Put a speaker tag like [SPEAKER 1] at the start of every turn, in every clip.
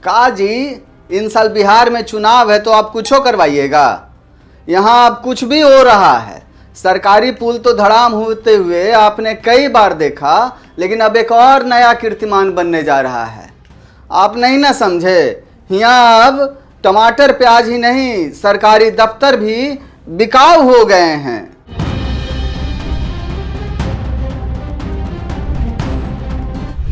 [SPEAKER 1] काजी, इन साल बिहार में चुनाव है तो आप कुछो करवाइएगा। यहाँ अब कुछ भी हो रहा है। सरकारी पुल तो धड़ाम होते हुए आपने कई बार देखा, लेकिन अब एक और नया कीर्तिमान बनने जा रहा है। आप नहीं ना समझे, यहाँ अब टमाटर प्याज ही नहीं, सरकारी दफ्तर भी बिकाऊ हो गए हैं।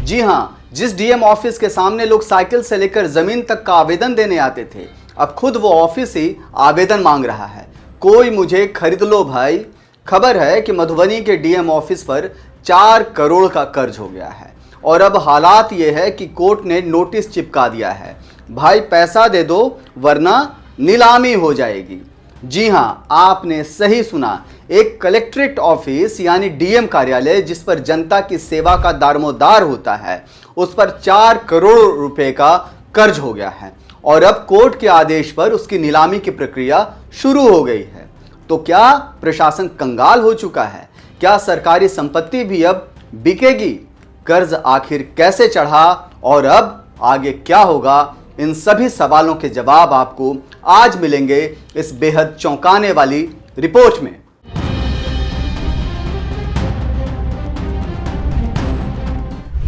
[SPEAKER 1] जी हाँ, जिस डीएम ऑफिस के सामने लोग साइकिल से लेकर जमीन तक का आवेदन देने आते थे, अब खुद वो ऑफिस ही आवेदन मांग रहा है। कोई मुझे खरीद लो भाई। खबर है कि मधुबनी के डीएम ऑफिस पर 4 करोड़ का कर्ज हो गया है और अब हालात ये है कि कोर्ट ने नोटिस चिपका दिया है, भाई पैसा दे दो वरना नीलामी हो जाएगी। जी हाँ, आपने सही सुना, एक कलेक्ट्रेट ऑफिस यानी डीएम कार्यालय जिस पर जनता की सेवा का दारोमदार होता है, उस पर 4 करोड़ रुपए का कर्ज हो गया है और अब कोर्ट के आदेश पर उसकी नीलामी की प्रक्रिया शुरू हो गई है। तो क्या प्रशासन कंगाल हो चुका है? क्या सरकारी संपत्ति भी अब बिकेगी? कर्ज आखिर कैसे चढ़ा और अब आगे क्या होगा? इन सभी सवालों के जवाब आपको आज मिलेंगे इस बेहद चौंकाने वाली रिपोर्ट में।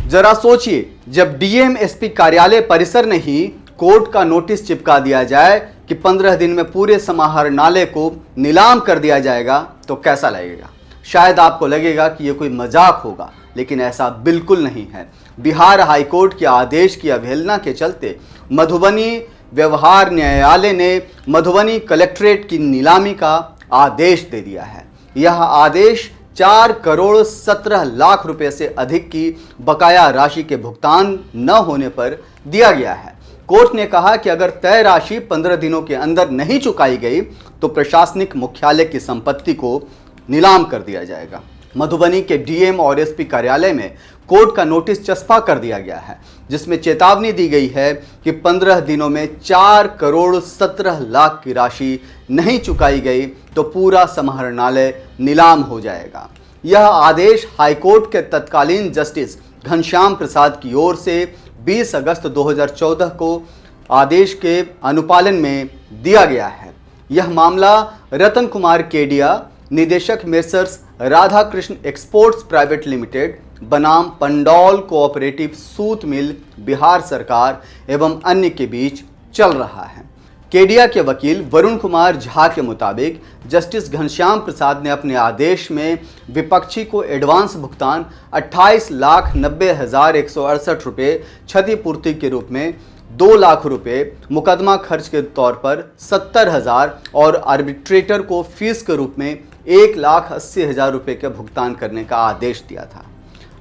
[SPEAKER 1] जरा सोचिए, जब डीएम एसपी कार्यालय परिसर में ही कोर्ट का नोटिस चिपका दिया जाए कि 15 दिन में पूरे समाहरणालय को नीलाम कर दिया जाएगा, तो कैसा लगेगा? शायद आपको लगेगा कि यह कोई मजाक होगा, लेकिन ऐसा बिल्कुल नहीं है। बिहार हाईकोर्ट के आदेश की अवहेलना के चलते मधुबनी व्यवहार न्यायालय ने मधुबनी कलेक्ट्रेट की नीलामी का आदेश दे दिया है। यह आदेश 4 करोड़ 17 लाख रुपए से अधिक की बकाया राशि के भुगतान न होने पर दिया गया है। कोर्ट ने कहा कि अगर तय राशि 15 दिनों के अंदर नहीं चुकाई गई तो प्रशासनिक मुख्यालय की संपत्ति को नीलाम कर दिया जाएगा। मधुबनी के डीएम और एसपी कार्यालय में कोर्ट का नोटिस चस्पा कर दिया गया है, जिसमें चेतावनी दी गई है कि 15 दिनों में 4 करोड़ 17 लाख की राशि नहीं चुकाई गई तो पूरा समाहरणालय नीलाम हो जाएगा। यह आदेश हाईकोर्ट के तत्कालीन जस्टिस घनश्याम प्रसाद की ओर से 20 अगस्त 2014 को आदेश के अनुपालन में दिया गया है। यह मामला रतन कुमार केडिया, निदेशक messrs Radha Krishna exports private limited बनाम पंडौल कोऑपरेटिव सूत मिल बिहार सरकार एवं अन्य के बीच चल रहा है। केडिया के वकील वरुण कुमार झा के मुताबिक जस्टिस घनश्याम प्रसाद ने अपने आदेश में विपक्षी को एडवांस भुगतान 28,90,168 रुपये क्षतिपूर्ति के रूप में 2 लाख रुपए, मुकदमा खर्च के तौर पर 70,000 और आर्बिट्रेटर को फीस के रूप में 1,80,000 रुपये का भुगतान करने का आदेश दिया था।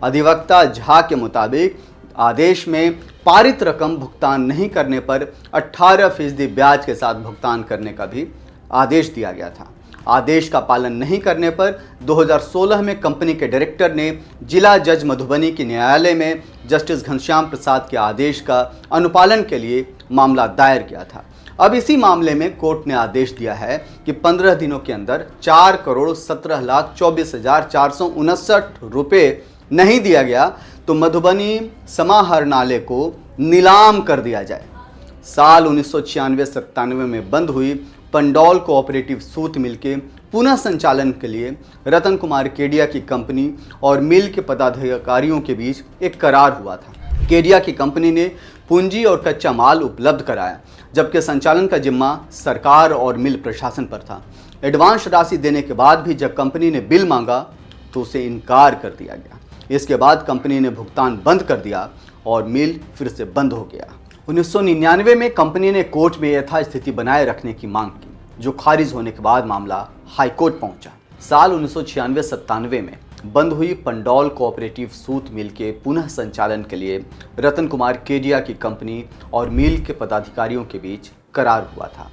[SPEAKER 1] अधिवक्ता झा के मुताबिक आदेश में पारित रकम भुगतान नहीं करने पर 18% ब्याज के साथ भुगतान करने का भी आदेश दिया गया था। आदेश का पालन नहीं करने पर 2016 में कंपनी के डायरेक्टर ने जिला जज मधुबनी के न्यायालय में जस्टिस घनश्याम प्रसाद के आदेश का अनुपालन के लिए मामला दायर किया था। अब इसी मामले में कोर्ट ने आदेश दिया है कि 15 दिनों के अंदर 4 करोड़ 17,24,459 रुपये नहीं दिया गया तो मधुबनी समाहरणालय को नीलाम कर दिया जाए। साल 1996-97 में बंद हुई पंडौल कोऑपरेटिव सूत मिल के पुनः संचालन के लिए रतन कुमार केडिया की कंपनी और मिल के पदाधिकारियों के बीच एक करार हुआ था। केडिया की कंपनी ने पूंजी और कच्चा माल उपलब्ध कराया, जबकि संचालन का जिम्मा सरकार और मिल प्रशासन पर था। एडवांस राशि देने के बाद भी जब कंपनी ने बिल मांगा तो उसे इनकार कर दिया गया। इसके बाद कंपनी ने भुगतान बंद कर दिया और मिल फिर से बंद हो गया। 1999 में कंपनी ने कोर्ट में यथास्थिति बनाए रखने की मांग की, जो खारिज होने के बाद मामला हाईकोर्ट पहुंचा। साल 1996-97 में बंद हुई पंडौल कोऑपरेटिव सूत मिल के पुनः संचालन के लिए रतन कुमार केडिया की कंपनी और मिल के पदाधिकारियों के बीच करार हुआ था।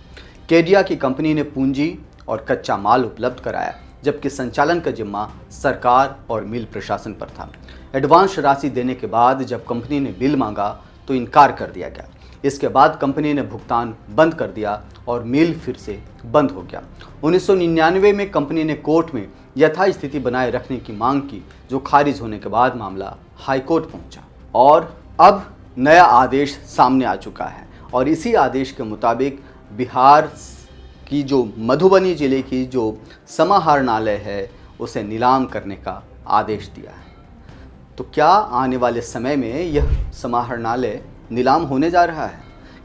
[SPEAKER 1] केडिया की कंपनी ने पूंजी और कच्चा माल उपलब्ध कराया, जबकि संचालन का जिम्मा सरकार और मिल प्रशासन पर था। एडवांस राशि देने के बाद जब कंपनी ने बिल मांगा तो इनकार कर दिया गया। इसके बाद कंपनी ने भुगतान बंद कर दिया और मिल फिर से बंद हो गया। 1999 में कंपनी ने कोर्ट में यथास्थिति बनाए रखने की मांग की, जो खारिज होने के बाद मामला हाईकोर्ट पहुंचा। और अब नया आदेश सामने आ चुका है और इसी आदेश के मुताबिक बिहार की जो मधुबनी ज़िले की जो समाहरणालय है उसे नीलाम करने का आदेश दिया है। तो क्या आने वाले समय में यह समाहरणालय नीलाम होने जा रहा है?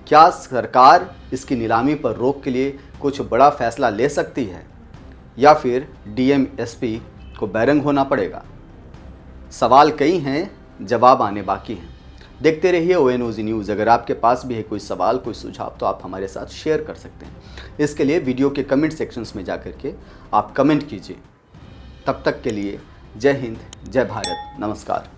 [SPEAKER 1] क्या सरकार इसकी नीलामी पर रोक के लिए कुछ बड़ा फैसला ले सकती है या फिर डीएम एसपी को बैरंग होना पड़ेगा? सवाल कई हैं, जवाब आने बाकी हैं। देखते रहिए ONOG न्यूज़। अगर आपके पास भी है कोई सवाल, कोई सुझाव तो आप हमारे साथ शेयर कर सकते हैं। इसके लिए वीडियो के कमेंट सेक्शंस में जाकर के आप कमेंट कीजिए। तब तक के लिए जय हिंद, जय भारत, नमस्कार।